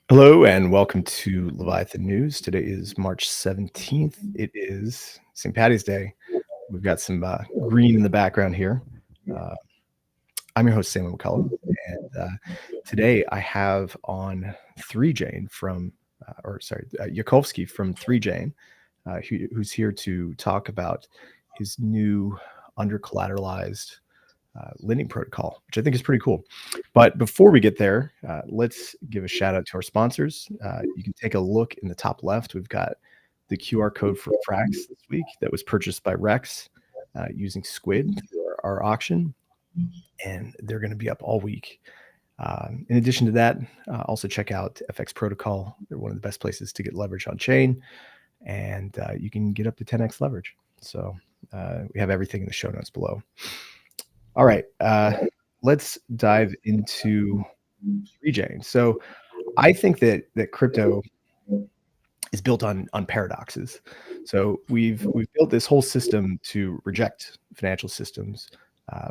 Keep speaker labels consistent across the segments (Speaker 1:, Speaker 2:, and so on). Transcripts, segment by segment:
Speaker 1: Hello and welcome to Leviathan News. Today is March 17th. It is St. Patty's Day. We've got some green in the background here. I'm your host, Sam McCulloch, and today I have on Yakovsky from 3Jane, who's here to talk about his new under-collateralized lending protocol, which I think is pretty cool. But before we get there, let's give a shout out to our sponsors. You can take a look in the top left. We've got the QR code for Frax this week that was purchased by Rex using Squid for our auction, and they're going to be up all week. In addition to that, also check out FX Protocol. They're one of the best places to get leverage on chain, and you can get up to 10x leverage. So we have everything in the show notes below. All right, let's dive into 3Jane. So I think that crypto is built on paradoxes. So we've built this whole system to reject financial systems,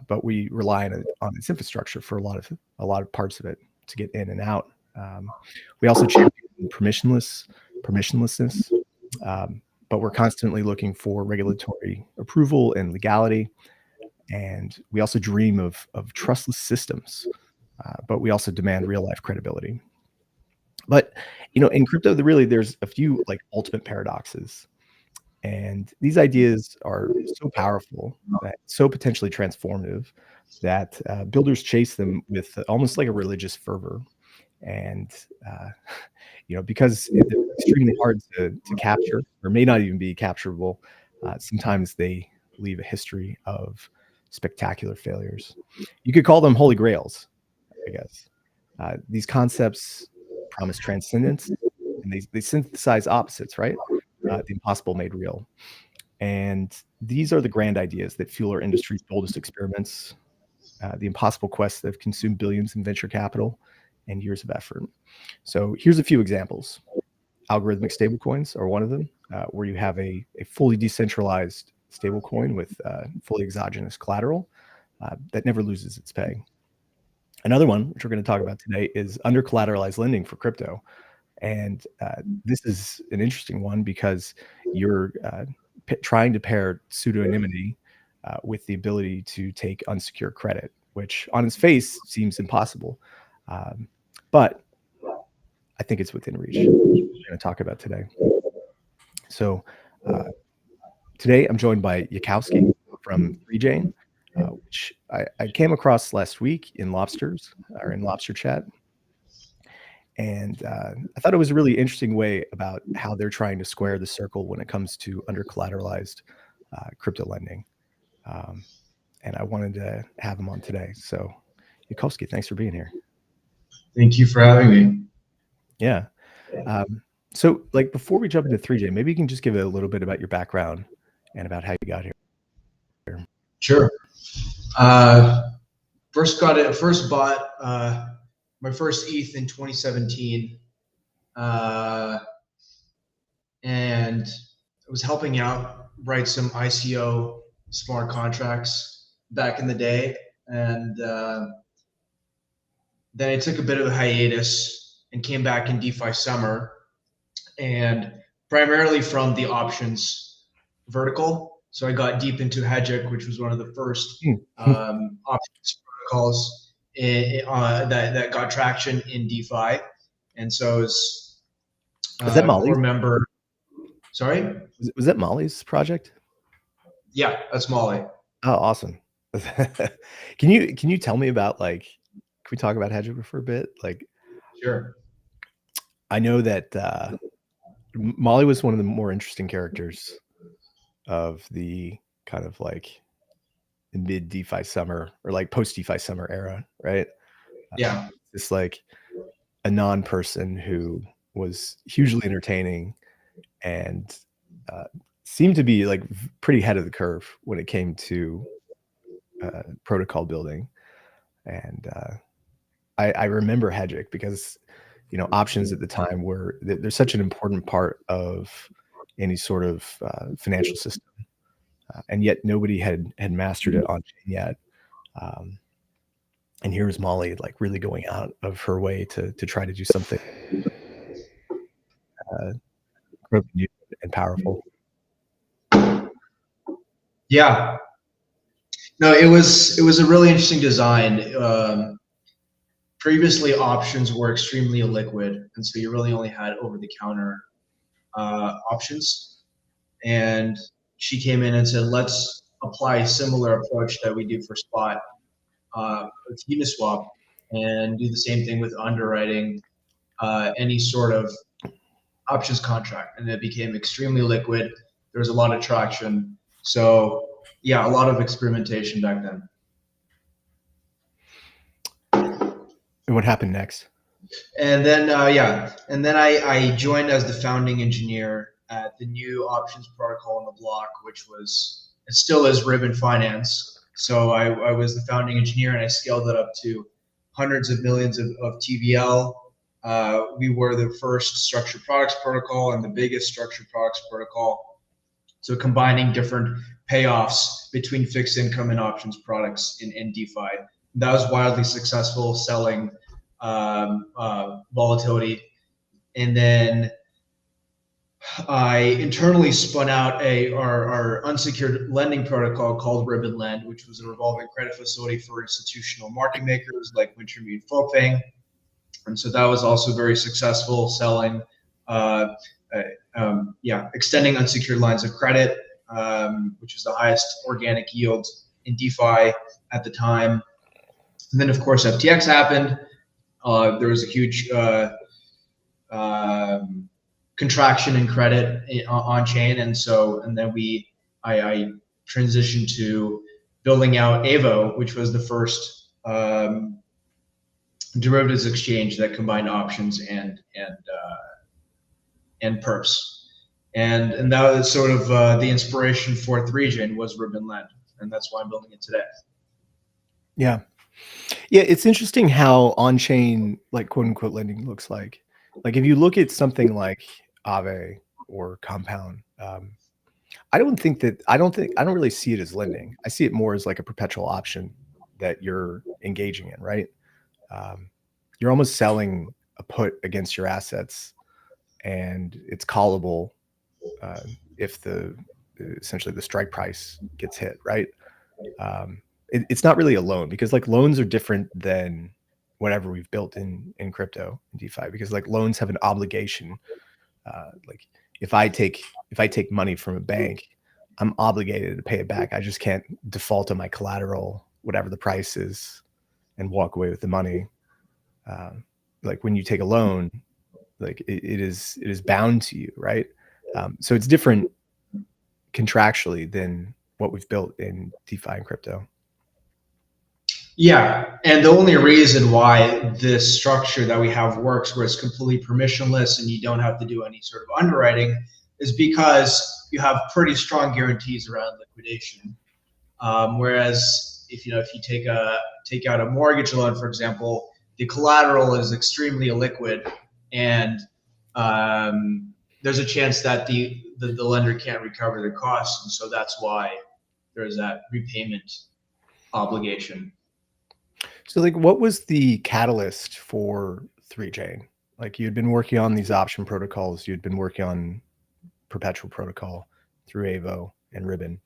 Speaker 1: but we rely on its infrastructure for a lot of parts of it to get in and out. We also champion permissionlessness, but we're constantly looking for regulatory approval and legality. And we also dream of trustless systems, but we also demand real life credibility. But in crypto, there's a few like ultimate paradoxes, and these ideas are so powerful, so potentially transformative, that builders chase them with almost like a religious fervor. And because they're extremely hard to capture, or may not even be capturable, sometimes they leave a history of spectacular failures. You could call them holy grails, I guess. These concepts promise transcendence, and they synthesize opposites, right? The impossible made real. And these are the grand ideas that fuel our industry's boldest experiments, the impossible quests that have consumed billions in venture capital and years of effort. So here's a few examples. Algorithmic stablecoins are one of them, where you have a fully decentralized stablecoin with fully exogenous collateral that never loses its pay. Another one, which we're going to talk about today, is under-collateralized lending for crypto. And this is an interesting one because you're trying to pair pseudonymity with the ability to take unsecured credit, which on its face seems impossible. But I think it's within reach. We're going to talk about today. So today, I'm joined by Yakovsky from 3Jane, which I came across last week in Lobster Chat. And I thought it was a really interesting way about how they're trying to square the circle when it comes to under-collateralized crypto lending. And I wanted to have him on today. So Yakovsky, thanks for being here.
Speaker 2: Thank you for having me.
Speaker 1: Yeah. So before we jump into 3J, maybe you can just give a little bit about your background and about how you got here.
Speaker 2: Sure. First bought my first ETH in 2017, and I was helping out write some ICO smart contracts back in the day, and then I took a bit of a hiatus and came back in DeFi summer, and primarily from the options vertical. So I got deep into Hedgic, which was one of the first options protocols that got traction in DeFi. And so
Speaker 1: was that Molly's?
Speaker 2: Member. Sorry?
Speaker 1: Was that Molly's project?
Speaker 2: Yeah, that's Molly.
Speaker 1: Oh, awesome. Can you tell me about can we talk about Hedgic for a bit?
Speaker 2: Sure.
Speaker 1: I know that Molly was one of the more interesting characters of the kind of the mid DeFi summer or post DeFi summer era, right?
Speaker 2: Yeah.
Speaker 1: It's a non-person who was hugely entertaining and seemed to be pretty ahead of the curve when it came to protocol building. And I remember Hedgic because options at the time they're such an important part of any sort of financial system, and yet nobody had mastered it on chain yet. And here was Molly really going out of her way to try to do something incredibly new and powerful.
Speaker 2: Yeah. No, it was a really interesting design. Previously, options were extremely illiquid, and so you really only had over-the-counter options. And she came in and said, let's apply a similar approach that we do for spot with Uniswap, and do the same thing with underwriting any sort of options contract. And it became extremely liquid. There was a lot of traction. So yeah, a lot of experimentation back then.
Speaker 1: And what happened next?
Speaker 2: And then I joined as the founding engineer at the new options protocol on the block, which it still is Ribbon Finance. So I was the founding engineer, and I scaled it up to hundreds of millions of TVL. We were the first structured products protocol and the biggest structured products protocol. So combining different payoffs between fixed income and options products in DeFi. That was wildly successful, selling volatility. And then I internally spun out our unsecured lending protocol called Ribbon Lend, which was a revolving credit facility for institutional market makers like Wintermute Fopeng. And so that was also very successful, selling, extending unsecured lines of credit, which is the highest organic yield in DeFi at the time. And then, of course, FTX happened. There was a huge contraction in credit on chain, and then I transitioned to building out Avo, which was the first derivatives exchange that combined options and perps, and that was sort of the inspiration for 3Gen was Ribbon Lend, and that's why I'm building it today.
Speaker 1: Yeah. Yeah, it's interesting how on-chain, like, quote unquote lending looks like. Like, if you look at something like Aave or Compound, I don't really see it as lending. I see it more as like a perpetual option that you're engaging in, right? You're almost selling a put against your assets, and it's callable if essentially the strike price gets hit, right? It's not really a loan, because like loans are different than whatever we've built in crypto and DeFi, because like loans have an obligation. Like if I take money from a bank, I'm obligated to pay it back. I just can't default on my collateral, whatever the price is, and walk away with the money. Like when you take a loan, like it is bound to you, right? So it's different contractually than what we've built in DeFi and crypto.
Speaker 2: Yeah, and the only reason why this structure that we have works, where it's completely permissionless and you don't have to do any sort of underwriting, is because you have pretty strong guarantees around liquidation. Whereas if you take out a mortgage loan, for example, the collateral is extremely illiquid, and there's a chance that the lender can't recover the costs, and so that's why there's that repayment obligation.
Speaker 1: So like, what was the catalyst for 3Chain? Like, you'd been working on these option protocols, you'd been working on perpetual protocol through Avo and Ribbon.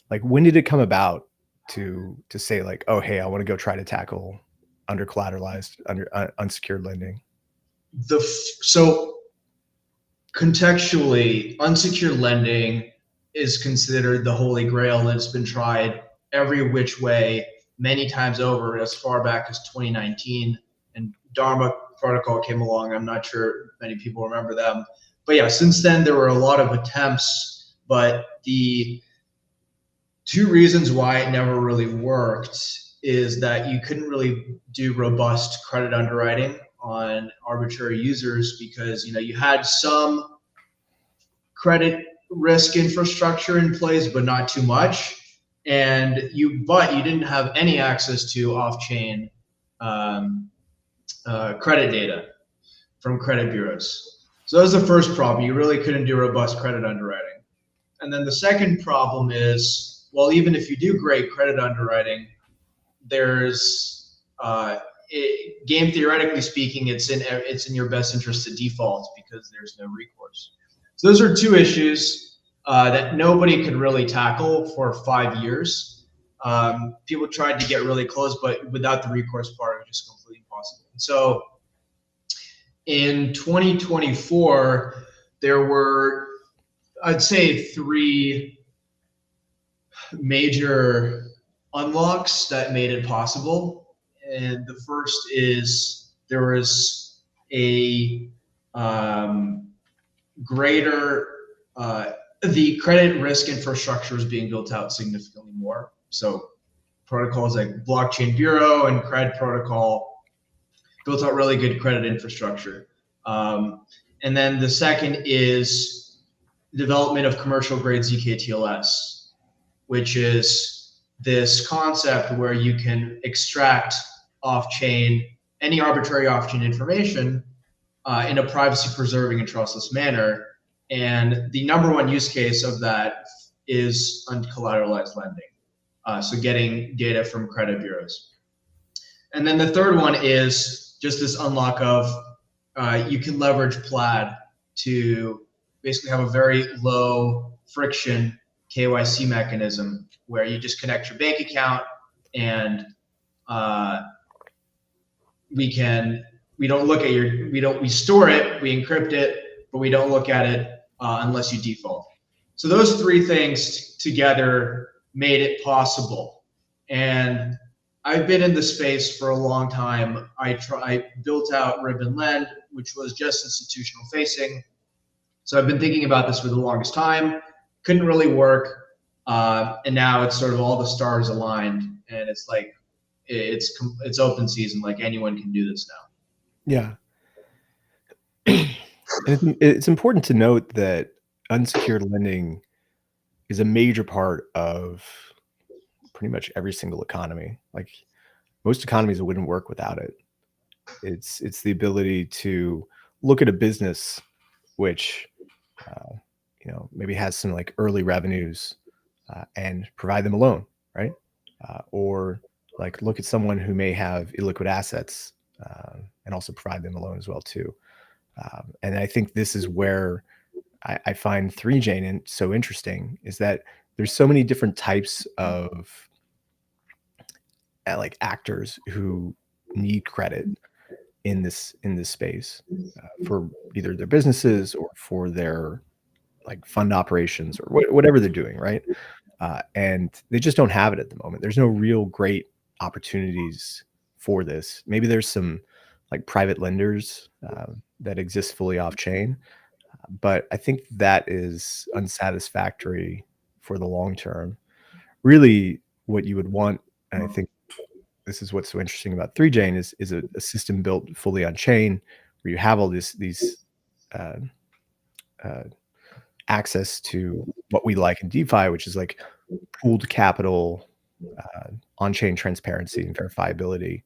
Speaker 1: Like, when did it come about to say like, oh, hey, I want to go try to tackle under-collateralized, unsecured lending?
Speaker 2: So contextually, unsecured lending is considered the holy grail, and it's been tried every which way many times over, as far back as 2019, and Dharma protocol came along. I'm not sure many people remember them, but yeah, since then there were a lot of attempts, but the two reasons why it never really worked is that you couldn't really do robust credit underwriting on arbitrary users, because you had some credit risk infrastructure in place, but not too much. And you didn't have any access to off-chain credit data from credit bureaus. So that was the first problem. You really couldn't do robust credit underwriting. And then the second problem is, well, even if you do great credit underwriting, there's game theoretically speaking, it's in your best interest to default because there's no recourse. So those are two issues that nobody could really tackle for 5 years. People tried to get really close, but without the recourse part, it was just completely impossible. So in 2024, there were, I'd say, 3 major unlocks that made it possible. And the first is there was a greater, the credit risk infrastructure is being built out significantly more. So protocols like Blockchain Bureau and Cred Protocol built out really good credit infrastructure. And then the second is development of commercial grade ZK-TLS, which is this concept where you can extract off-chain, any arbitrary off-chain information in a privacy-preserving and trustless manner. And the number one use case of that is uncollateralized lending. So getting data from credit bureaus. And then the third one is just this unlock of you can leverage Plaid to basically have a very low friction KYC mechanism where you just connect your bank account and we don't look at we store it, we encrypt it, but we don't look at it unless you default. So those 3 things together made it possible. And I've been in the space for a long time. I built out Ribbon Lend, which was just institutional facing. So I've been thinking about this for the longest time. Couldn't really work. And now it's sort of all the stars aligned, and it's like it's open season. Like anyone can do this now.
Speaker 1: Yeah. And it's important to note that unsecured lending is a major part of pretty much every single economy. Like most economies, it wouldn't work without it. It's the ability to look at a business which maybe has some like early revenues and provide them a loan, right? Or like look at someone who may have illiquid assets and also provide them a loan as well too. And I think this is where I find 3Jane so interesting, is that there's so many different types of like actors who need credit in this space for either their businesses or for their like fund operations or whatever they're doing, right? And they just don't have it at the moment. There's no real great opportunities for this. Maybe there's some like private lenders that exist fully off chain, but I think that is unsatisfactory for the long term. Really, what you would want, and I think this is what's so interesting about 3Jane, is a system built fully on chain where you have all these access to what we like in DeFi, which is like pooled capital, on-chain transparency and verifiability.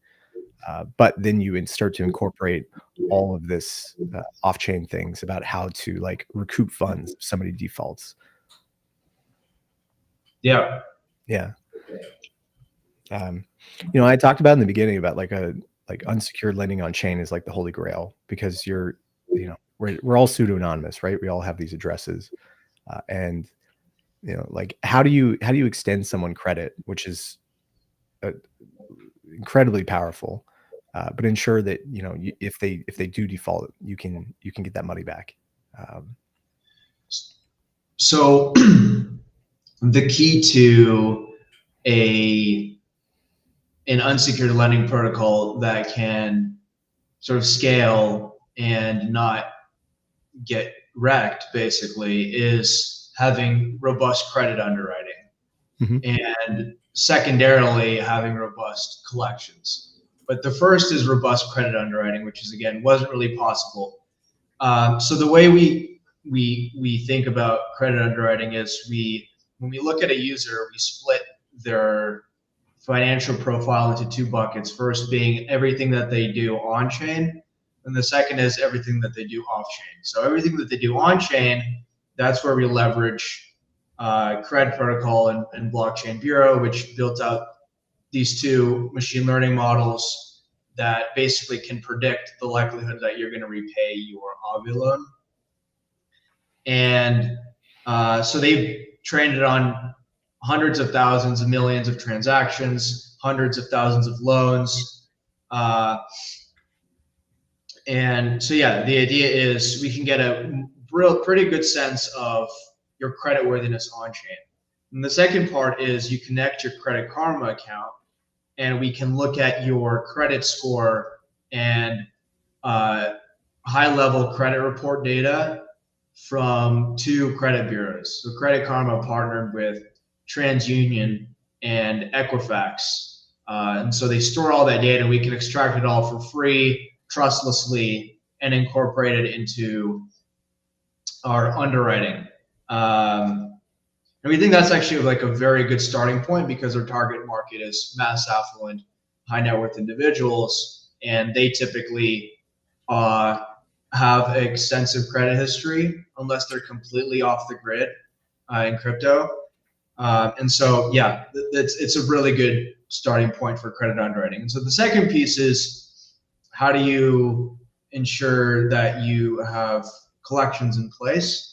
Speaker 1: But then you start to incorporate all of this off-chain things about how to like recoup funds if somebody defaults.
Speaker 2: Yeah.
Speaker 1: Yeah. I talked about in the beginning about like unsecured lending on chain is like the holy grail, because we're all pseudo-anonymous, right? We all have these addresses, and like how do you extend someone credit, which is incredibly powerful, but ensure that if they do default, you can get that money back.
Speaker 2: So the key to an unsecured lending protocol that can sort of scale and not get wrecked, basically, is having robust credit underwriting, and secondarily having robust collections. But the first is robust credit underwriting, which is, again, wasn't really possible. So the way we think about credit underwriting is when we look at a user, we split their financial profile into 2 buckets. First being everything that they do on chain, and the second is everything that they do off chain. So everything that they do on chain, that's where we leverage Cred Protocol and Blockchain Bureau, which built out these 2 machine learning models that basically can predict the likelihood that you're going to repay your Aave loan. And so they've trained it on hundreds of thousands and millions of transactions, hundreds of thousands of loans. And so, yeah, the idea is we can get a pretty good sense of your creditworthiness on chain. And the second part is you connect your Credit Karma account, and we can look at your credit score and high-level credit report data from 2 credit bureaus. So Credit Karma partnered with TransUnion and Equifax. And so they store all that data. We can extract it all for free, trustlessly, and incorporate it into our underwriting. And we think that's actually like a very good starting point because our target market is mass affluent, high net worth individuals, and they typically have extensive credit history unless they're completely off the grid in crypto. And so, yeah, it's a really good starting point for credit underwriting. And so the second piece is how do you ensure that you have collections in place?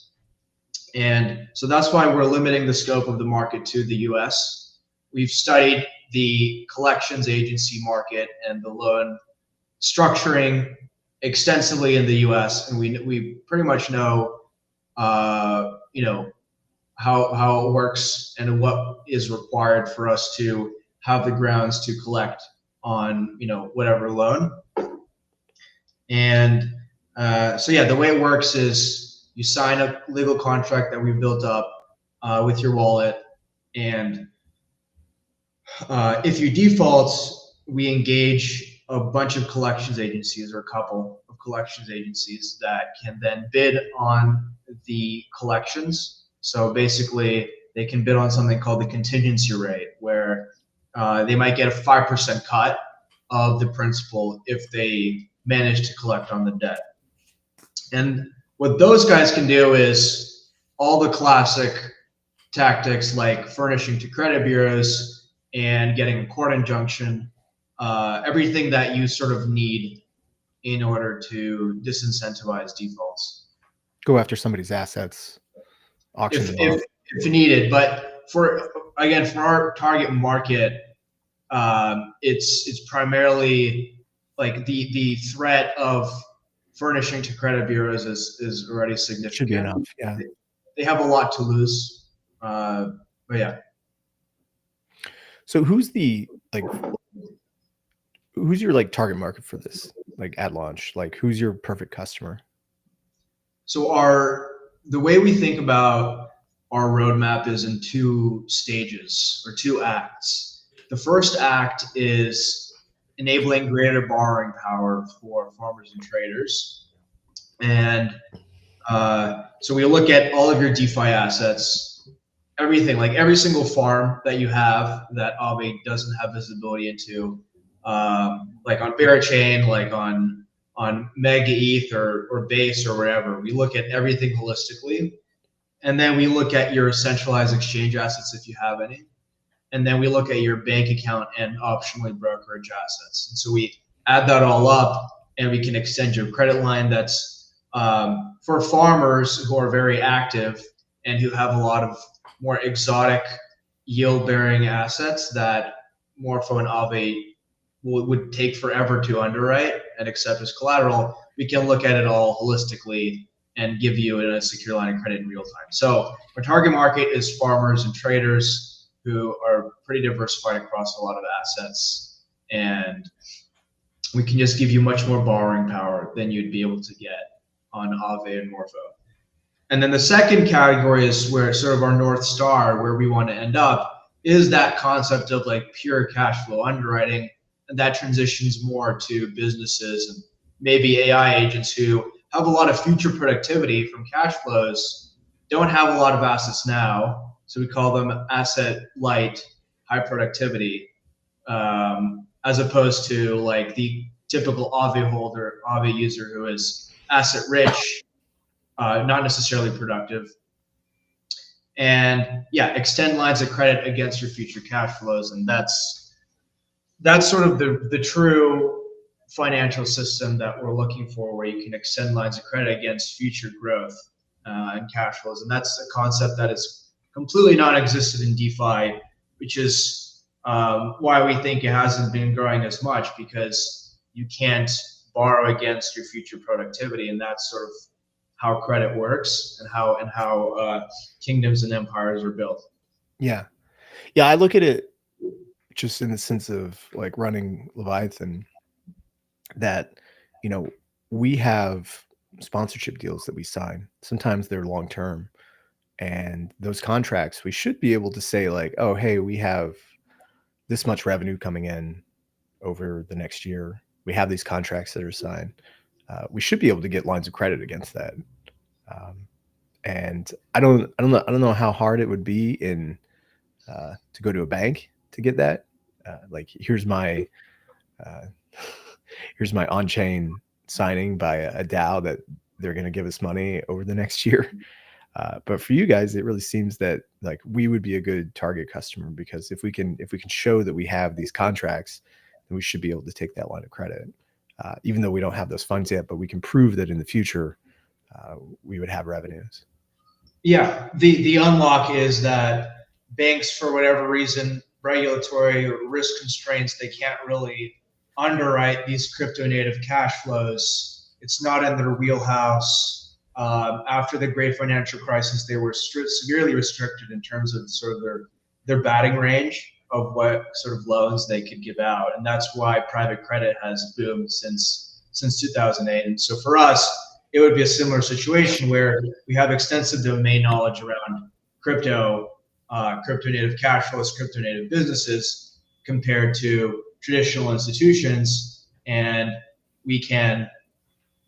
Speaker 2: And so that's why we're limiting the scope of the market to the US. We've studied the collections agency market and the loan structuring extensively in the US, and we pretty much know how it works and what is required for us to have the grounds to collect on whatever loan. And so yeah, the way it works is you sign a legal contract that we built up with your wallet, and if you default, we engage a bunch of collections agencies or a couple of collections agencies that can then bid on the collections. So basically, they can bid on something called the contingency rate, where they might get a 5% cut of the principal if they manage to collect on the debt. And what those guys can do is all the classic tactics like furnishing to credit bureaus and getting a court injunction, everything that you sort of need in order to disincentivize defaults.
Speaker 1: Go after somebody's assets, auction them off.
Speaker 2: If needed. But for our target market, it's primarily like the threat of furnishing to credit bureaus is already significant.
Speaker 1: Should be enough. Yeah.
Speaker 2: They have a lot to lose. But yeah.
Speaker 1: So who's your target market for this? Like at launch, like who's your perfect customer?
Speaker 2: So the way we think about our roadmap is in 2 stages or 2 acts. The first act is enabling greater borrowing power for farmers and traders. And so we look at all of your DeFi assets, everything, like every single farm that you have that Aave doesn't have visibility into, like on Berachain, like on Mega ETH or Base or wherever. We look at everything holistically. And then we look at your centralized exchange assets if you have any. And then we look at your bank account and optionally brokerage assets. And so we add that all up, and we can extend your credit line. That's for farmers who are very active and who have a lot of more exotic yield-bearing assets that more from an Aave would take forever to underwrite and accept as collateral. We can look at it all holistically and give you a secure line of credit in real time. So our target market is farmers and traders who are pretty diversified across a lot of assets, and we can just give you much more borrowing power than you'd be able to get on Aave and Morpho. And then the second category is where sort of our North Star, where we want to end up, is that concept of like pure cash flow underwriting, and that transitions more to businesses and maybe AI agents who have a lot of future productivity from cash flows, don't have a lot of assets now. So we call them asset light, high productivity, as opposed to like the typical Aave holder, Aave user who is asset rich, not necessarily productive. And yeah, extend lines of credit against your future cash flows. And that's sort of the true financial system that we're looking for, where you can extend lines of credit against future growth and cash flows. And that's a concept that is completely non-existent in DeFi, which is why we think it hasn't been growing as much, because you can't borrow against your future productivity. And that's sort of how credit works, and how kingdoms and empires are built.
Speaker 1: Yeah. Yeah. I look at it just in the sense of like running Leviathan, that, we have sponsorship deals that we sign. Sometimes they're long term, and those contracts, we should be able to say like, oh, hey, we have this much revenue coming in over the next year. We have these contracts that are signed. We should be able to get lines of credit against that. And I don't know how hard it would be to go to a bank to get that. Like here's my on-chain signing by a DAO that they're going to give us money over the next year. But for you guys, it really seems that like we would be a good target customer, because if we can show that we have these contracts, then we should be able to take that line of credit, even though we don't have those funds yet. But we can prove that in the future we would have revenues.
Speaker 2: Yeah, the unlock is that banks, for whatever reason, regulatory or risk constraints, they can't really underwrite these crypto native cash flows. It's not in their wheelhouse. After the great financial crisis, they were severely restricted in terms of sort of their batting range of what sort of loans they could give out. And that's why private credit has boomed since 2008. And so for us, it would be a similar situation where we have extensive domain knowledge around crypto native cash flows, crypto native businesses, compared to traditional institutions, and we can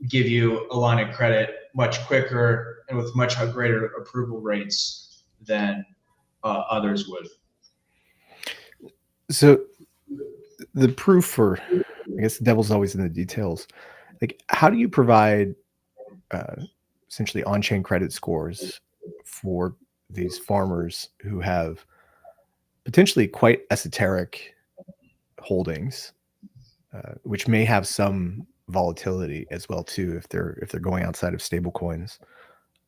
Speaker 2: give you a line of credit much quicker and with much greater approval rates than others would.
Speaker 1: So the proof for, I guess the devil's always in the details. Like, how do you provide essentially on-chain credit scores for these farmers who have potentially quite esoteric holdings, which may have some volatility as well too, if they're going outside of stable coins?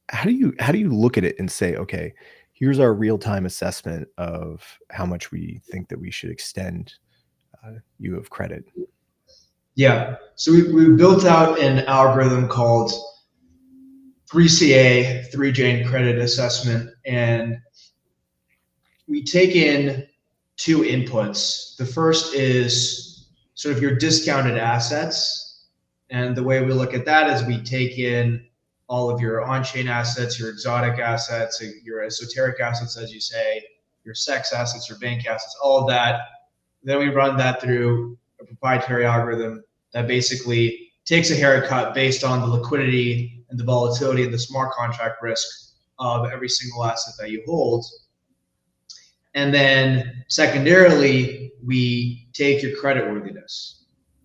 Speaker 1: How do you look at it and say, okay, here's our real-time assessment of how much we think that we should extend you of credit?
Speaker 2: Yeah, so we built out an algorithm called 3CA, 3-chain credit assessment, and we take in two inputs. The first is sort of your discounted assets, and the way we look at that is we take in all of your on-chain assets, your exotic assets, your esoteric assets, as you say, your sex assets, your bank assets, all of that. Then we run that through a proprietary algorithm that basically takes a haircut based on the liquidity and the volatility and the smart contract risk of every single asset that you hold. And then secondarily, we take your creditworthiness.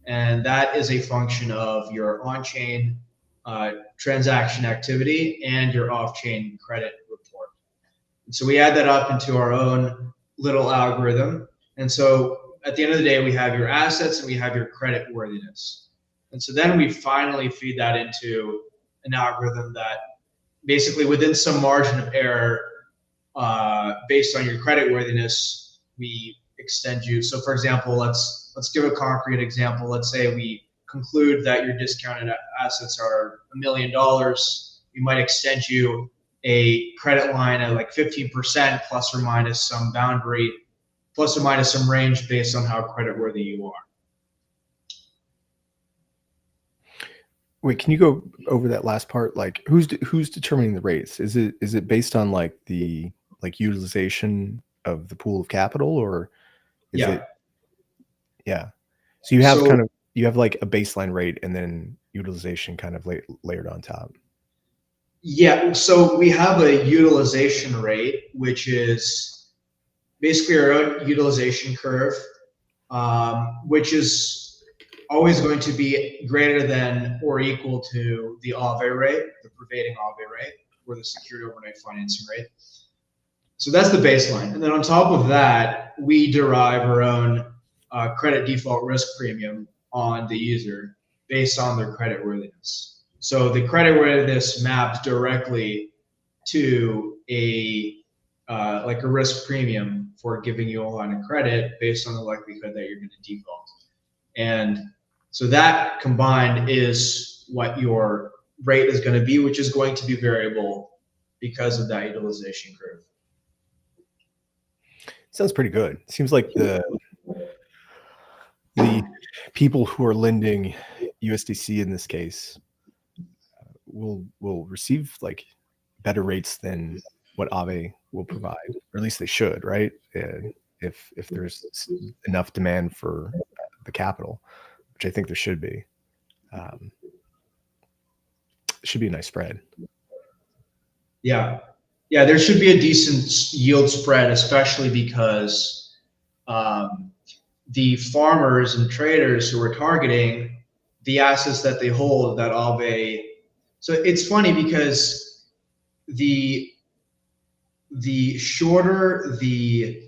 Speaker 2: And that is a function of your on-chain transaction activity and your off-chain credit report. And so we add that up into our own little algorithm. And so at the end of the day, we have your assets and we have your creditworthiness. And so then we finally feed that into an algorithm that basically, within some margin of error, based on your creditworthiness, we extend you. So for example, let's give a concrete example. Let's say we conclude that your discounted assets are $1 million. We might extend you a credit line at like 15% plus or minus some boundary, plus or minus some range based on how creditworthy you are.
Speaker 1: Wait, can you go over that last part? Like, who's determining the rates? Is it based on like the utilization of the pool of capital, or is it? Yeah. So you have you have like a baseline rate and then utilization kind of layered on top.
Speaker 2: Yeah. So we have a utilization rate, which is basically our own utilization curve, which is always going to be greater than or equal to the AVE rate, the prevailing AVE rate, or the secured overnight financing rate. So that's the baseline. And then on top of that, we derive our own credit default risk premium, on the user based on their credit worthiness. So the credit worthiness maps directly to a like a risk premium for giving you a line of credit based on the likelihood that you're going to default. And so that combined is what your rate is going to be, which is going to be variable because of that utilization curve.
Speaker 1: Sounds pretty good. Seems like the people who are lending USDC in this case will receive like better rates than what Aave will provide, or at least they should, right? If there's enough demand for the capital, which I think there should be. Should be a nice spread.
Speaker 2: Yeah, there should be a decent yield spread, especially because the farmers and traders who are targeting the assets that they hold that Aave. So it's funny because the shorter the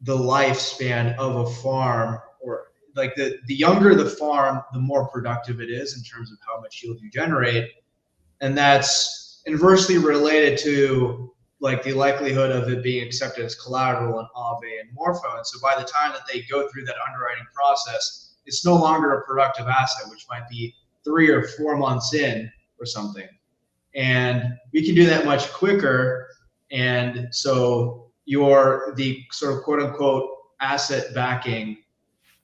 Speaker 2: lifespan of a farm, or like the younger the farm, the more productive it is in terms of how much yield you generate. And that's inversely related to like the likelihood of it being accepted as collateral in Aave and Morpho. And so by the time that they go through that underwriting process, it's no longer a productive asset, which might be 3 or 4 months in or something. And we can do that much quicker. And so the sort of quote unquote asset backing,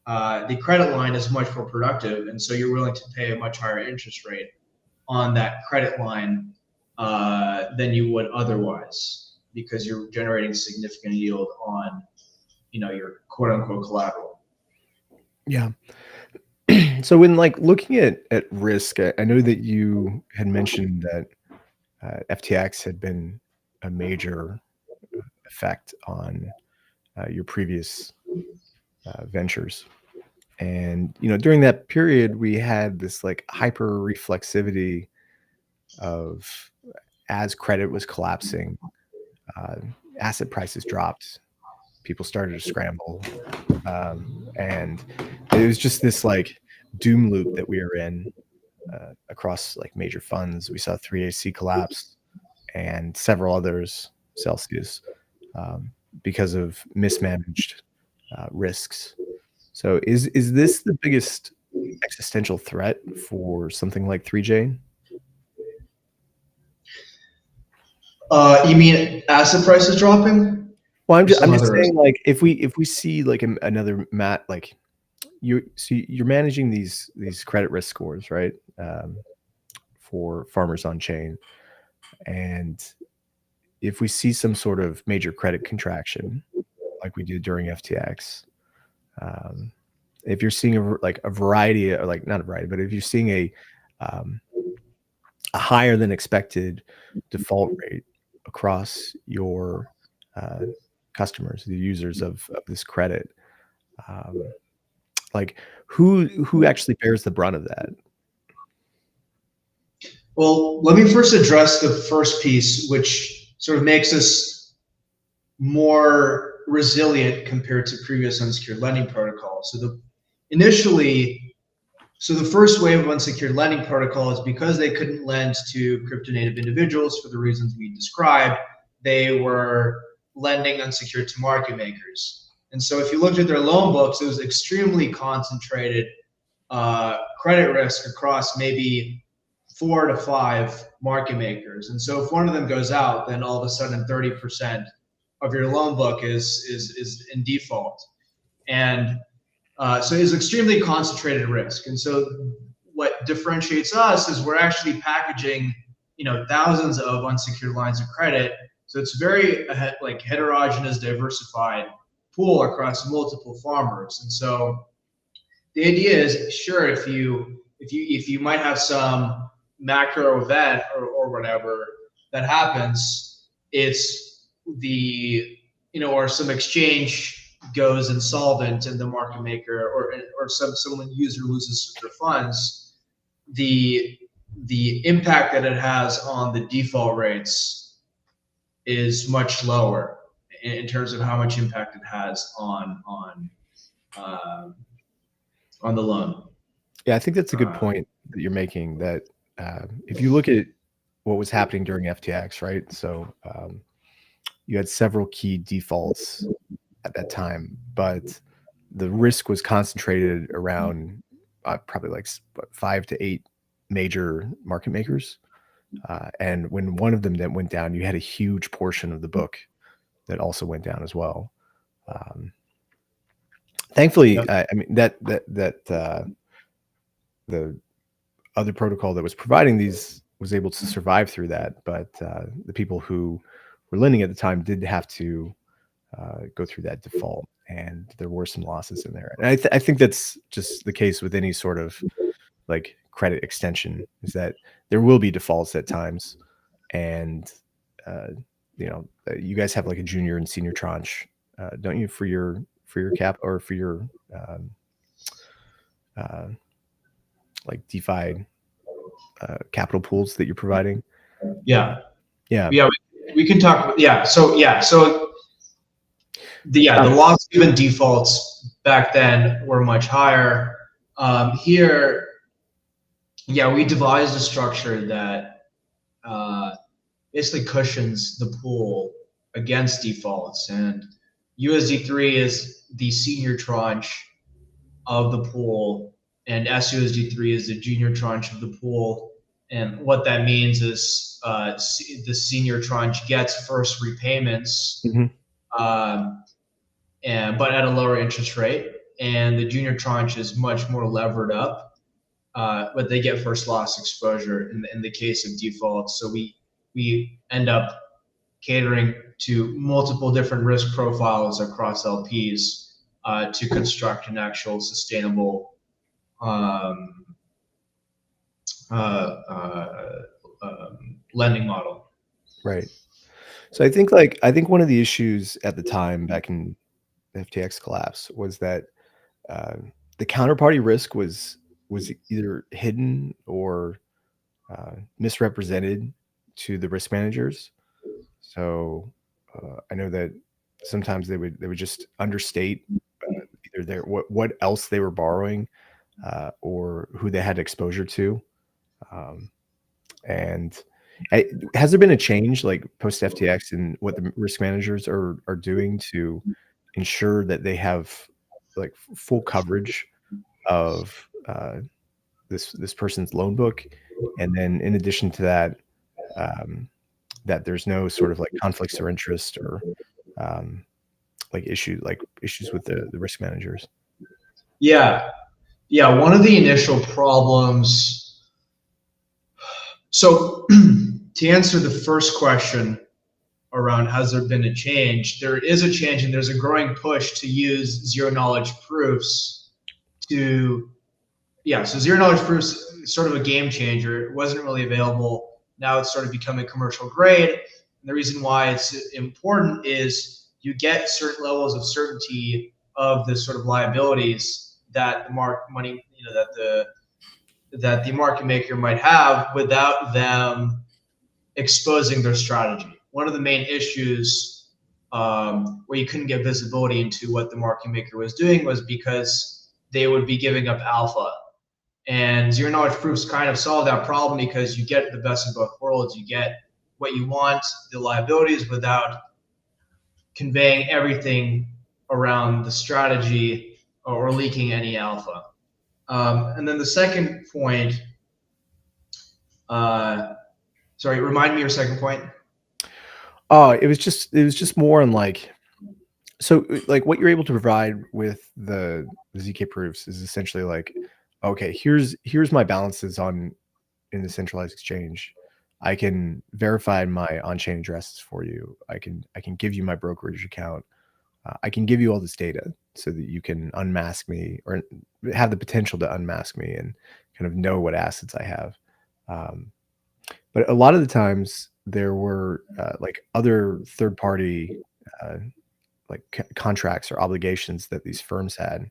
Speaker 2: the credit line is much more productive. And so you're willing to pay a much higher interest rate on that credit line than you would otherwise, because you're generating significant yield on, your quote unquote collateral.
Speaker 1: Yeah. So when like looking at risk, I know that you had mentioned that FTX had been a major effect on your previous ventures. And, during that period, we had this like hyper reflexivity of, as credit was collapsing, asset prices dropped, people started to scramble. And it was just this like doom loop that we were in across like major funds. We saw 3AC collapse and several others, Celsius, because of mismanaged risks. So is this the biggest existential threat for something like 3J?
Speaker 2: You mean asset prices dropping?
Speaker 1: Well, I'm just saying, like, if we see like another like you're managing these credit risk scores, right? For farmers on chain, and if we see some sort of major credit contraction, like we did during FTX, if you're seeing a variety, or like not a variety, but if you're seeing a higher than expected default rate across your customers, the users of this credit, like who actually bears the brunt of that?
Speaker 2: Well, let me first address the first piece, which sort of makes us more resilient compared to previous unsecured lending protocols. So the first wave of unsecured lending protocols, because they couldn't lend to crypto native individuals for the reasons we described, they were lending unsecured to market makers. And so if you looked at their loan books, it was extremely concentrated credit risk across maybe 4 to 5 market makers. And so if one of them goes out, then all of a sudden 30% of your loan book is in default. And so it's extremely concentrated risk. And so what differentiates us is we're actually packaging, thousands of unsecured lines of credit. So it's very like heterogeneous, diversified pool across multiple farmers. And so the idea is, sure, if you might have some macro event or whatever that happens, it's or some exchange goes insolvent and the market maker or someone user loses their funds, the impact that it has on the default rates is much lower in terms of how much impact it has on on the loan.
Speaker 1: Yeah, I think that's a good point that you're making, that if you look at what was happening during FTX, right? So you had several key defaults at that time, but the risk was concentrated around probably like 5 to 8 major market makers. And when one of them then went down, you had a huge portion of the book that also went down as well. Thankfully,
Speaker 2: Yep.
Speaker 1: I mean that the other protocol that was providing these was able to survive through that, but the people who were lending at the time did have to go through that default, and there were some losses in there. And I think that's just the case with any sort of like credit extension, is that there will be defaults at times, and you guys have like a junior and senior tranche, don't you, for your cap, or for your like DeFi capital pools that you're providing?
Speaker 2: Yeah.
Speaker 1: Yeah.
Speaker 2: We can talk. So the loss given defaults back then were much higher. Here, we devised a structure that basically cushions the pool against defaults, and USD3 is the senior tranche of the pool, and SUSD3 is the junior tranche of the pool. And what that means is the senior tranche gets first repayments, but at a lower interest rate, and the junior tranche is much more levered up, but they get first loss exposure in the case of defaults. So we end up catering to multiple different risk profiles across LPs to construct an actual sustainable lending model.
Speaker 1: Right. So I think one of the issues at the time, back in the FTX collapse, was that the counterparty risk was either hidden or misrepresented to the risk managers. So I know that sometimes they would just understate either what else they were borrowing, or who they had exposure to. And has there been a change, like post FTX, in what the risk managers are doing to ensure that they have like full coverage of this person's loan book, and then in addition to that, that there's no sort of like conflicts of interest, or like issues with the risk managers?
Speaker 2: One of the initial problems. So to answer the first question around has there been a change, there is a change, and there's a growing push to use zero knowledge proofs so zero knowledge proofs is sort of a game changer. It wasn't really available. Now it's sort of becoming commercial grade. And the reason why it's important is you get certain levels of certainty of the sort of liabilities that the that the market maker might have without them exposing their strategy. One of the main issues where you couldn't get visibility into what the market maker was doing was because they would be giving up alpha. And zero knowledge proofs kind of solve that problem, because you get the best of both worlds. You get what you want, the liabilities, without conveying everything around the strategy or leaking any alpha. And then the second point, sorry, remind me your second point.
Speaker 1: It was just more on like, so like what you're able to provide with the ZK proofs is essentially like, okay, here's my balances in the centralized exchange. I can verify my on-chain addresses for you. I can give you my brokerage account. I can give you all this data so that you can unmask me, or have the potential to unmask me, and kind of know what assets I have. But a lot of the times there were like other third-party like contracts or obligations that these firms had,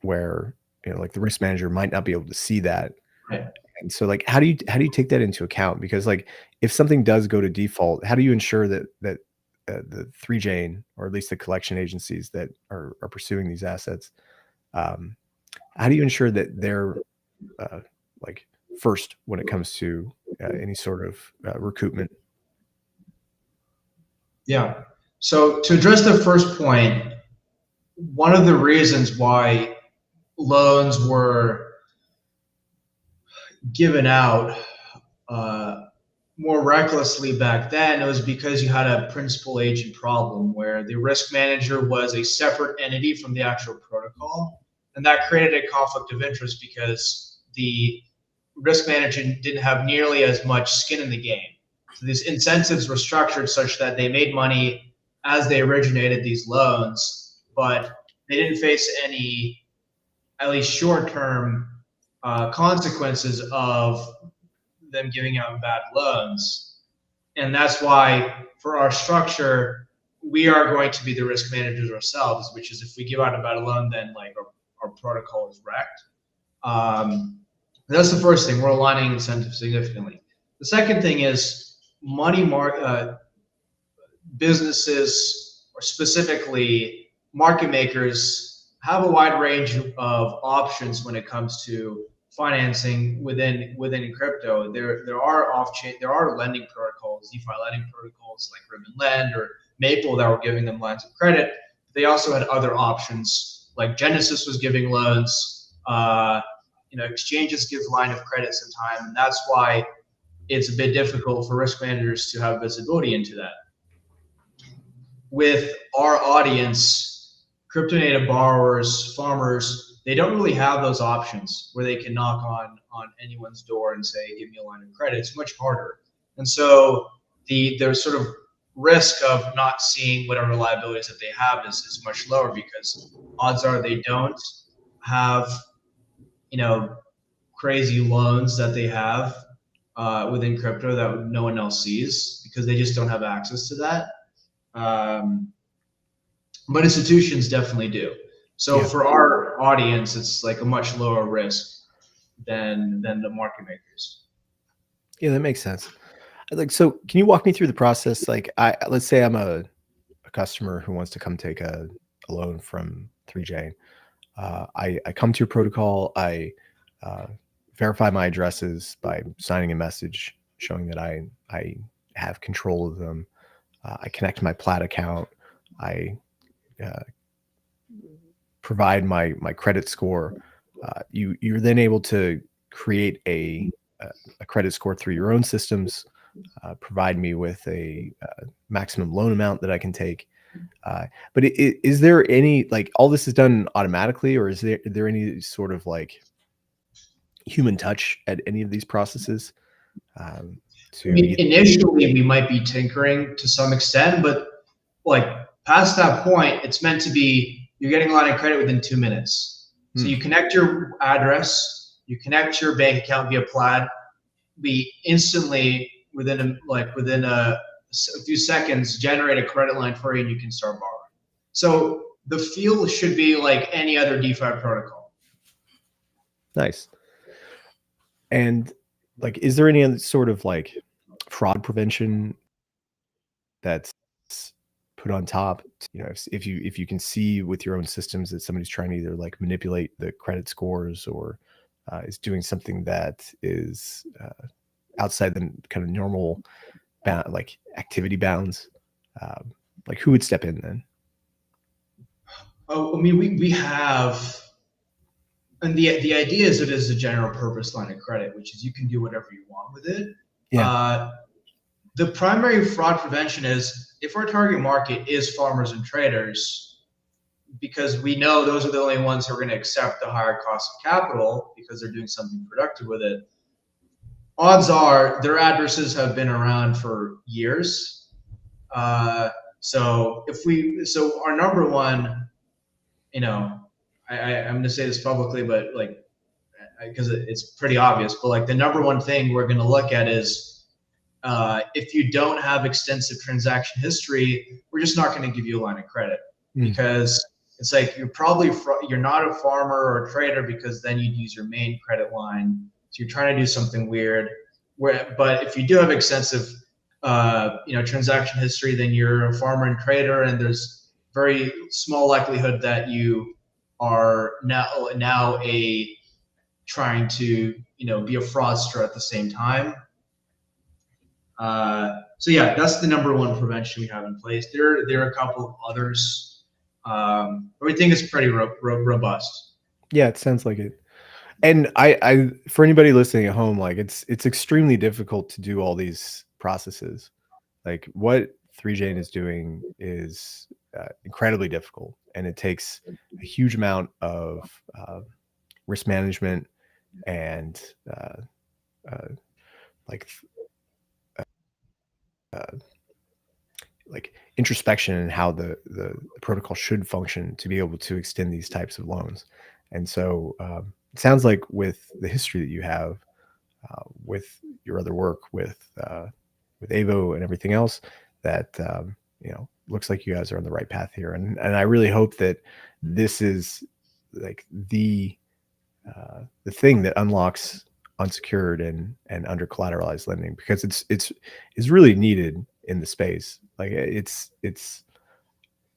Speaker 1: where like the risk manager might not be able to see that.
Speaker 2: Right.
Speaker 1: And so like how do you take that into account? Because like if something does go to default, how do you ensure that the 3Jane, or at least the collection agencies that are pursuing these assets, How do you ensure that they're like first when it comes to any sort of recoupment?
Speaker 2: Yeah. So to address the first point, one of the reasons why loans were given out more recklessly back then, it was because you had a principal agent problem where the risk manager was a separate entity from the actual protocol. And that created a conflict of interest because the risk manager didn't have nearly as much skin in the game. So these incentives were structured such that they made money as they originated these loans, but they didn't face any, at least short-term, consequences of them giving out bad loans. And that's why for our structure, we are going to be the risk managers ourselves, which is if we give out a bad loan, then like our protocol is wrecked. That's the first thing. We're aligning incentives significantly. The second thing is businesses, or specifically market makers, have a wide range of options when it comes to financing within crypto. There are lending protocols, DeFi lending protocols like Ribbon Lend or Maple that were giving them lines of credit. They also had other options like Genesis was giving loans. Exchanges give line of credit sometimes, and that's why it's a bit difficult for risk managers to have visibility into that. With our audience, crypto native borrowers, farmers, they don't really have those options where they can knock on anyone's door and say, give me a line of credit. It's much harder. And so the sort of risk of not seeing whatever liabilities that they have is much lower because odds are they don't have, crazy loans that they have within crypto that no one else sees because they just don't have access to that. But institutions definitely do. So for our audience, it's like a much lower risk than the market makers.
Speaker 1: Yeah, that makes sense. So can you walk me through the process? Let's say I'm a customer who wants to come take a loan from 3J. I come to your protocol. I verify my addresses by signing a message showing that I have control of them. I connect my Plaid account. I provide my credit score. You're then able to create a credit score through your own systems. Provide me with a maximum loan amount that I can take. But is there any, all this is done automatically, or is there any sort of human touch at any of these processes?
Speaker 2: Initially, we might be tinkering to some extent, but past that point, it's meant to be you're getting a line of credit within 2 minutes. So you connect your address, you connect your bank account via Plaid. We instantly, within a few seconds, generate a credit line for you and you can start borrowing. So the feel should be like any other DeFi protocol.
Speaker 1: Nice. And is there any other sort of fraud prevention that's put on top? If you can see with your own systems that somebody's trying to either manipulate the credit scores or is doing something that is outside the kind of normal activity bounds, who would step in then?
Speaker 2: Oh, I mean, we have, and the idea is it is a general purpose line of credit, which is you can do whatever you want with it. Yeah. The primary fraud prevention is if our target market is farmers and traders, because we know those are the only ones who are going to accept the higher cost of capital because they're doing something productive with it. Odds are their addresses have been around for years. So our number one, I'm going to say this publicly, but because it's pretty obvious, but the number one thing we're going to look at is if you don't have extensive transaction history, we're just not going to give you a line of credit because it's you're not a farmer or a trader because then you'd use your main credit line. So you're trying to do something weird. But if you do have extensive, transaction history, then you're a farmer and trader, and there's very small likelihood that you are now trying to be a fraudster at the same time. So yeah, that's the number one prevention we have in place. There are a couple of others, but we think it's pretty robust.
Speaker 1: Yeah, it sounds like it. And I for anybody listening at home, like it's extremely difficult to do all these processes. Like what 3Jane is doing is incredibly difficult, and it takes a huge amount of risk management and like introspection and how the protocol should function to be able to extend these types of loans. And so it sounds like with the history that you have, with your other work with Avo and everything else, that looks like you guys are on the right path here. And I really hope that this is like the thing that unlocks unsecured and under-collateralized lending, because it's really needed in the space. Like it's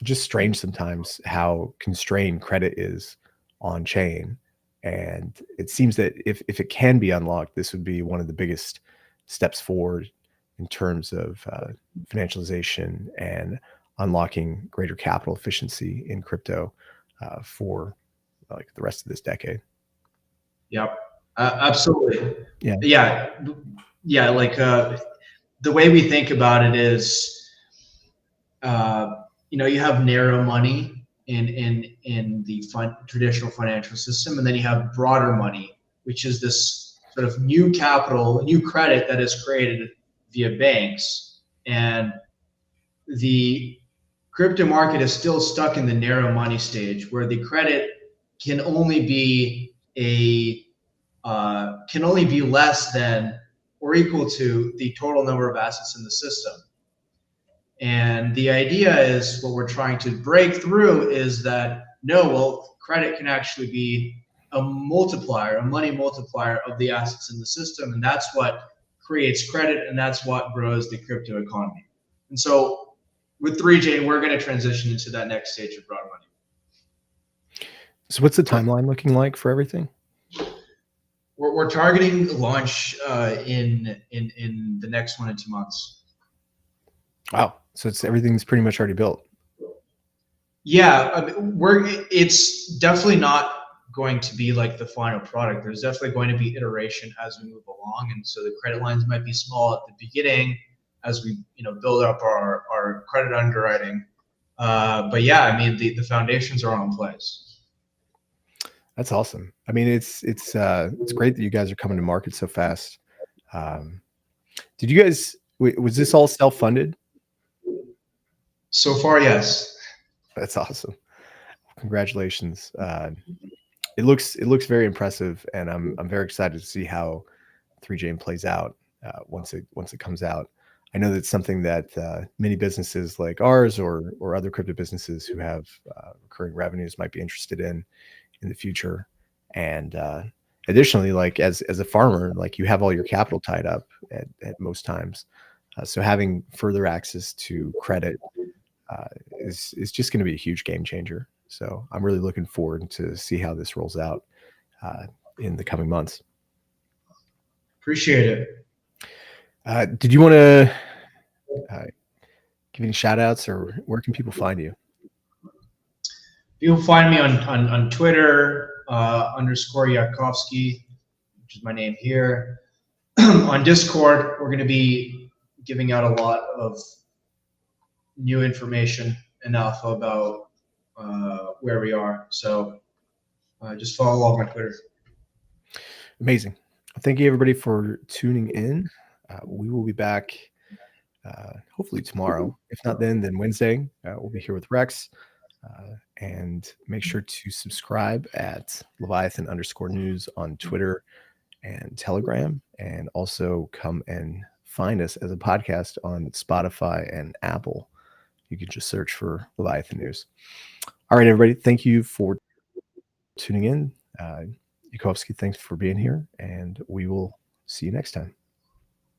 Speaker 1: just strange sometimes how constrained credit is on chain. And it seems that if it can be unlocked, this would be one of the biggest steps forward in terms of financialization and unlocking greater capital efficiency in crypto for like the rest of this decade.
Speaker 2: Yep, absolutely.
Speaker 1: Yeah.
Speaker 2: Like the way we think about it is, you have narrow money in the traditional financial system, and then you have broader money, which is this sort of new capital, new credit that is created via banks. And the crypto market is still stuck in the narrow money stage, where the credit can only be less than or equal to the total number of assets in the system. And the idea is, what we're trying to break through is that credit can actually be a multiplier, a money multiplier of the assets in the system, and that's what creates credit, and that's what grows the crypto economy. And so with 3J, we're going to transition into that next stage of broad money.
Speaker 1: So what's the timeline looking like for everything?
Speaker 2: We're targeting launch in the next 1 to 2 months.
Speaker 1: Wow. So everything's pretty much already built.
Speaker 2: Yeah, it's definitely not going to be like the final product. There's definitely going to be iteration as we move along, and so the credit lines might be small at the beginning as we build up our credit underwriting. But yeah, I mean the foundations are all in place.
Speaker 1: That's awesome. I mean, it's great that you guys are coming to market so fast. Did you guys? Was this all self-funded?
Speaker 2: So far, yes.
Speaker 1: That's awesome. Congratulations. It looks very impressive, and I'm very excited to see how 3Jane plays out once it comes out. I know that's something that many businesses like ours or other crypto businesses who have recurring revenues might be interested in the future. And additionally, like as a farmer, like you have all your capital tied up at most times. So having further access to credit is just going to be a huge game changer. So I'm really looking forward to see how this rolls out in the coming months.
Speaker 2: Appreciate
Speaker 1: it. Did you want to give any shout outs, or where can people find you?
Speaker 2: People find me on Twitter, _Yakovsky, which is my name here. On Discord, we're going to be giving out a lot of new information and alpha about where we are. So just follow along my Twitter.
Speaker 1: Amazing. Thank you, everybody, for tuning in. We will be back hopefully tomorrow. If not then Wednesday. We'll be here with Rex. And make sure to subscribe at Leviathan _news on Twitter and Telegram. And also come and find us as a podcast on Spotify and Apple. You can just search for Leviathan News. All right, everybody. Thank you for tuning in. Yakovsky, thanks for being here, and we will see you next time.